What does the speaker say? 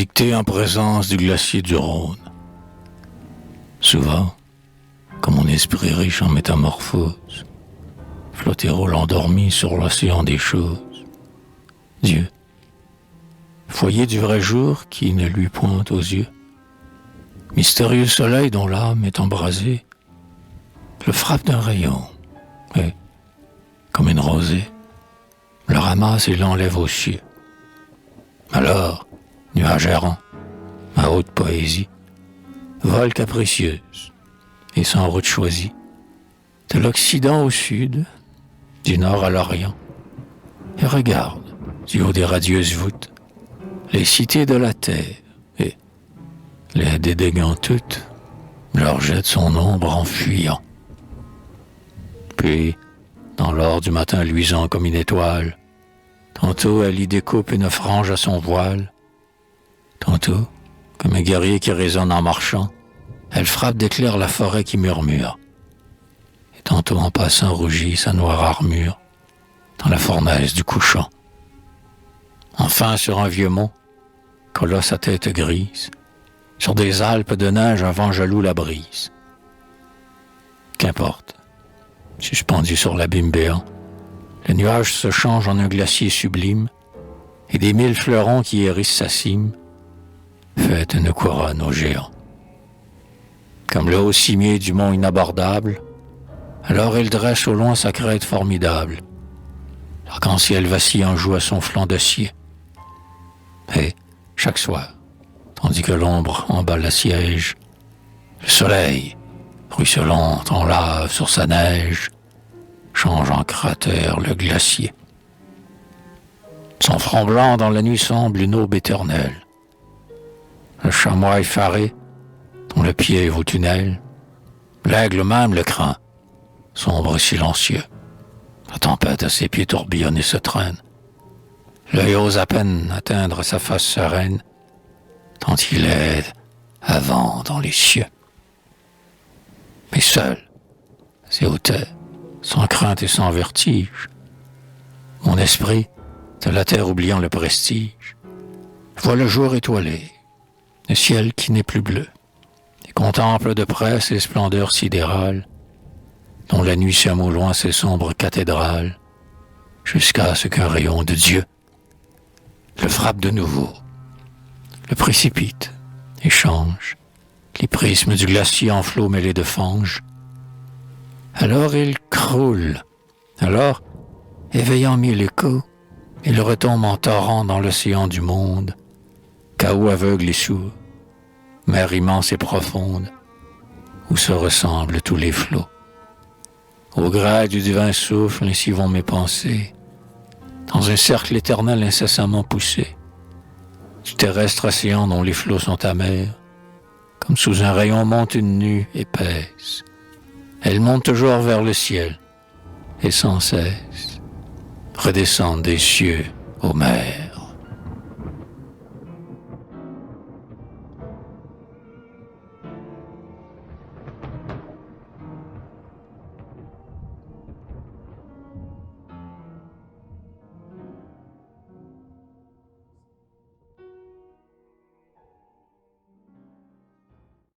dictée en présence du glacier du Rhône. Souvent, comme mon esprit riche en métamorphoses, flotter rôle endormi sur l'océan des choses. Dieu, foyer du vrai jour qui ne lui pointe aux yeux, mystérieux soleil dont l'âme est embrasée, le frappe d'un rayon, et, comme une rosée, le ramasse et l'enlève aux cieux. Alors, nuage errant, à haute poésie, vol capricieuse, et sans route choisie, de l'Occident au Sud, du Nord à l'Orient, et regarde, du haut des radieuses voûtes, les cités de la terre, et, les dédaignant toutes, leur jette son ombre en fuyant. Puis, dans l'or du matin luisant comme une étoile, tantôt elle y découpe une frange à son voile, tantôt, comme un guerrier qui résonne en marchant, elle frappe d'éclairs la forêt qui murmure, et tantôt en passant rougit sa noire armure dans la fournaise du couchant. Enfin, sur un vieux mont, colosse à tête grise, sur des Alpes de neige un vent jaloux la brise. Qu'importe, suspendu sur l'abîme béant, le nuage se change en un glacier sublime, et des 1000 fleurons qui hérissent sa cime fait une couronne aux géants. Comme le haut cimier du mont inabordable, alors il dresse au loin sa crête formidable. L'arc-en-ciel vacillant joue à son flanc d'acier. Et, chaque soir, tandis que l'ombre emballe la siège, le soleil, ruisselant en lave sur sa neige, change en cratère le glacier. Son front blanc dans la nuit semble une aube éternelle. Le chamois effaré, dont le pied est au tunnel, l'aigle même le craint, sombre et silencieux. La tempête à ses pieds tourbillonne et se traîne. L'œil ose à peine atteindre sa face sereine, tant il est avant dans les cieux. Mais seul, c'est hauteur, sans crainte et sans vertige, mon esprit, de la terre oubliant le prestige, voit le jour étoilé, le ciel qui n'est plus bleu, et contemple de près ces splendeurs sidérales, dont la nuit sème au loin ses sombres cathédrales, jusqu'à ce qu'un rayon de Dieu le frappe de nouveau, le précipite et change les prismes du glacier en flots mêlés de fange. Alors il croule, alors, éveillant mille échos, il retombe en torrent dans l'océan du monde, chaos aveugle et sourd, mer immense et profonde, où se ressemblent tous les flots. Au gré du divin souffle, ainsi vont mes pensées, dans un cercle éternel incessamment poussé, du terrestre océan dont les flots sont amers, comme sous un rayon monte une nue épaisse. Elle monte toujours vers le ciel, et sans cesse redescend des cieux aux mers.